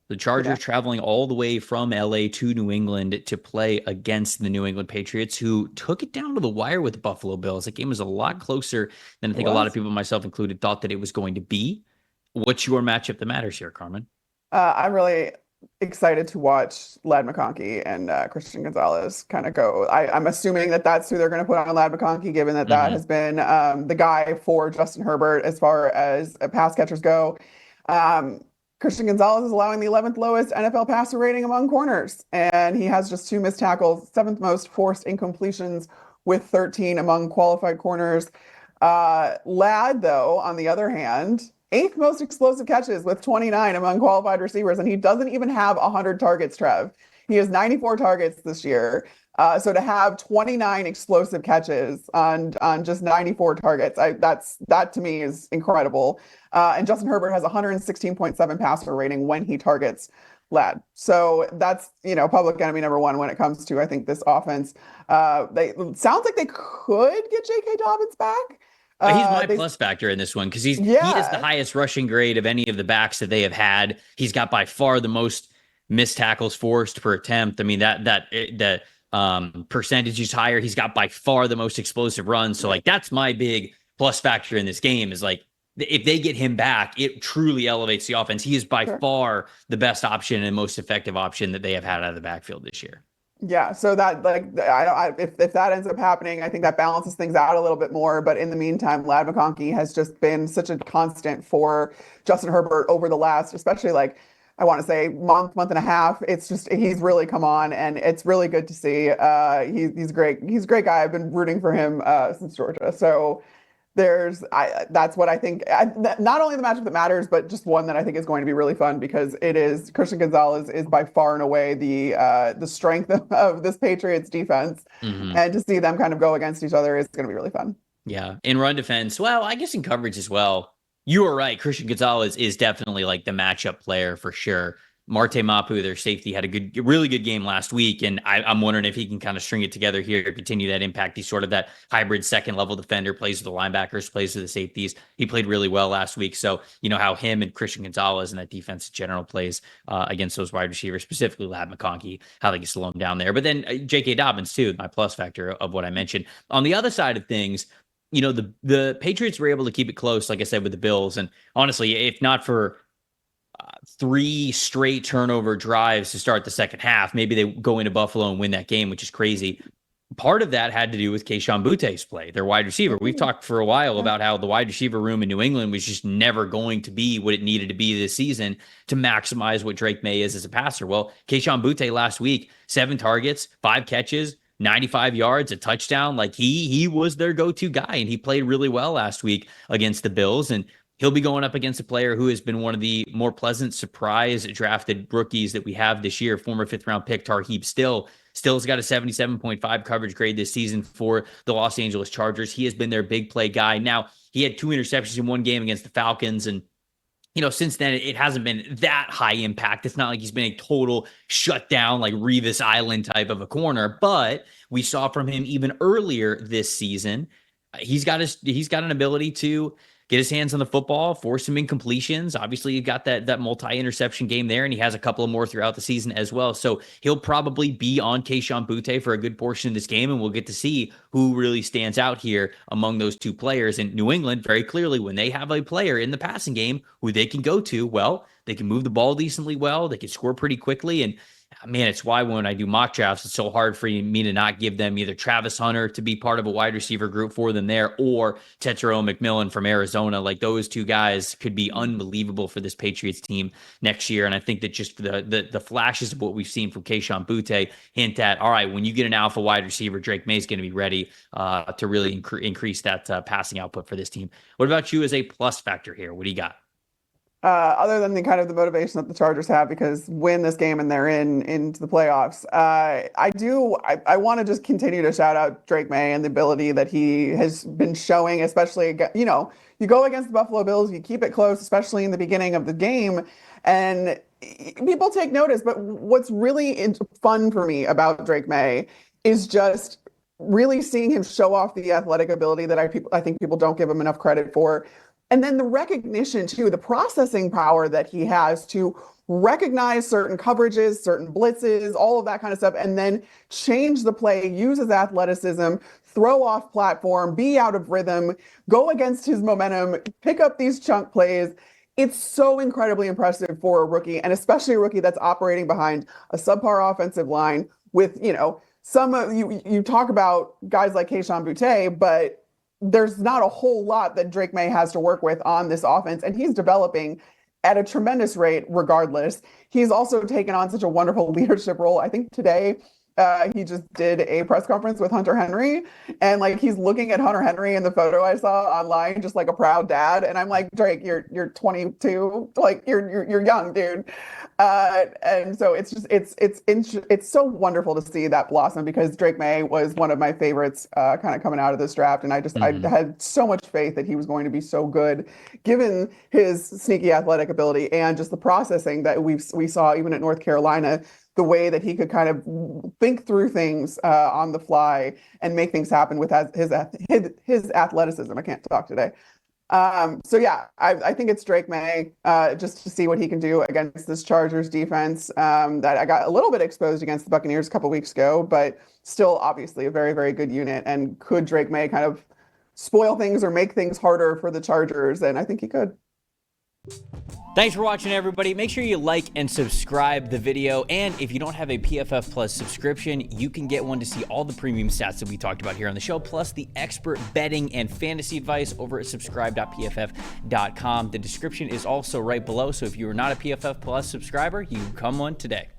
The Chargers Yeah. traveling all the way from LA to New England to play against the New England Patriots, who took it down to the wire with the Buffalo Bills. The game was a lot closer than I It think a lot of was. people, myself included, thought that it was going to be. What's your matchup that matters here, Carmen? I'm really excited to watch Lad McConkey and Christian Gonzalez kind of go. I'm assuming that that's who they're going to put on Lad McConkey, given that that Mm-hmm. has been the guy for Justin Herbert as far as pass catchers go. Um, Christian Gonzalez is allowing the 11th lowest NFL passer rating among corners, and he has just two missed tackles, seventh most forced incompletions with 13 among qualified corners. Ladd, though, on the other hand, eighth most explosive catches with 29 among qualified receivers, and he doesn't even have 100 targets, Trev. He has 94 targets this year. So to have 29 explosive catches on just 94 targets, that to me is incredible. And Justin Herbert has 116.7 passer rating when he targets Ladd. So that's public enemy number one when it comes to I think this offense. They sounds like they could get J.K. Dobbins back. He's my They plus factor in this one because he is the yeah. highest rushing grade of any of the backs that they have had. He's got by far the most missed tackles forced per attempt. I mean that percentage is higher. He's got by far the most explosive runs. So like that's my big plus factor in this game is like if they get him back, it truly elevates the offense. He is by Sure. far the best option and most effective option that they have had out of the backfield this year. Yeah, so that like if that ends up happening, I think that balances things out a little bit more. But in the meantime, Lad McConkey has just been such a constant for Justin Herbert over the last, especially like I want to say month and a half. It's just he's really come on, and it's really good to see. He's great. He's a great guy. I've been rooting for him since Georgia. So that's what I think. Not only the matchup that matters, but just one that I think is going to be really fun because it is Christian Gonzalez is by far and away the strength of this Patriots defense, Mm-hmm. and to see them kind of go against each other is going to be really fun. Yeah. In run defense, well, I guess in coverage as well. You are right. Christian Gonzalez is definitely like the matchup player for sure. Marte Mapu, their safety, had a really good game last week. And I'm wondering if he can kind of string it together here, continue that impact. He's sort of that hybrid second level defender, plays with the linebackers, plays with the safeties. He played really well last week. So, you know, how him and Christian Gonzalez and that defense in general plays against those wide receivers, specifically Lad McConkey, how they can slow him down there. But then J.K. Dobbins, too, my plus factor of what I mentioned. On the other side of things, you know, the Patriots were able to keep it close, like I said, with the Bills. And honestly, if not for three straight turnover drives to start the second half, maybe they go into Buffalo and win that game, which is crazy. Part of that had to do with Kayshon Boutte's play, their wide receiver. We've talked for a while Yeah. about how the wide receiver room in New England was just never going to be what it needed to be this season to maximize what Drake Maye is as a passer. Well, Kayshon Boutte last week, 7 targets, 5 catches, 95 yards, a touchdown. Like he was their go-to guy, and he played really well last week against the Bills. And he'll be going up against a player who has been one of the more pleasant surprise drafted rookies that we have this year, former 5th-round pick Tarheeb Still's got a 77.5 coverage grade this season for the Los Angeles Chargers. He has been their big play guy. Now, he had 2 interceptions in one game against the Falcons, and you know, since then, it hasn't been that high impact. It's not like he's been a total shutdown, like Revis Island type of a corner, but we saw from him even earlier this season, he's got an ability to get his hands on the football, force some incompletions. Obviously, you got that multi-interception game there, and he has a couple of more throughout the season as well. So he'll probably be on Kayshon Boutte for a good portion of this game, and we'll get to see who really stands out here among those two players. And New England, very clearly, when they have a player in the passing game who they can go to, well, they can move the ball decently well, they can score pretty quickly, and man, it's why when I do mock drafts, it's so hard for me to not give them either Travis Hunter to be part of a wide receiver group for them there or Tetairoa McMillan from Arizona. Like those two guys could be unbelievable for this Patriots team next year. And I think that just the flashes of what we've seen from Kayshon Boutte hint at, all right, when you get an alpha wide receiver, Drake Maye is going to be ready to really increase that passing output for this team. What about you as a plus factor here? What do you got? Other than the kind of the motivation that the Chargers have because win this game and they're into the playoffs. I want to just continue to shout out Drake Maye and the ability that he has been showing, especially you go against the Buffalo Bills, you keep it close, especially in the beginning of the game, and people take notice. But what's really fun for me about Drake Maye is just really seeing him show off the athletic ability that I think people don't give him enough credit for. And then the recognition too, the processing power that he has to recognize certain coverages, certain blitzes, all of that kind of stuff, and then change the play, use his athleticism, throw off platform, be out of rhythm, go against his momentum, pick up these chunk plays. It's so incredibly impressive for a rookie, and especially a rookie that's operating behind a subpar offensive line with, some of you talk about guys like Kayshon Boutte, but there's not a whole lot that Drake Maye has to work with on this offense, and he's developing at a tremendous rate regardless. He's also taken on such a wonderful leadership role. I think today he just did a press conference with Hunter Henry, and like he's looking at Hunter Henry in the photo I saw online, just like a proud dad. And I'm like, Drake, you're 22, like you're young, dude. And so it's so wonderful to see that blossom, because Drake Maye was one of my favorites kind of coming out of this draft, and I had so much faith that he was going to be so good, given his sneaky athletic ability and just the processing that we saw even at North Carolina. The way that he could kind of think through things on the fly and make things happen with his athleticism. I can't talk today. So yeah, I think it's Drake Maye, just to see what he can do against this Chargers defense that I got a little bit exposed against the Buccaneers a couple weeks ago, but still obviously a very, very good unit. And could Drake Maye kind of spoil things or make things harder for the Chargers? And I think he could. Thanks for watching, everybody. Make sure you like and subscribe the video. And if you don't have a PFF Plus subscription, you can get one to see all the premium stats that we talked about here on the show, plus the expert betting and fantasy advice over at subscribe.pff.com. The description is also right below. So if you are not a PFF Plus subscriber, you become one today.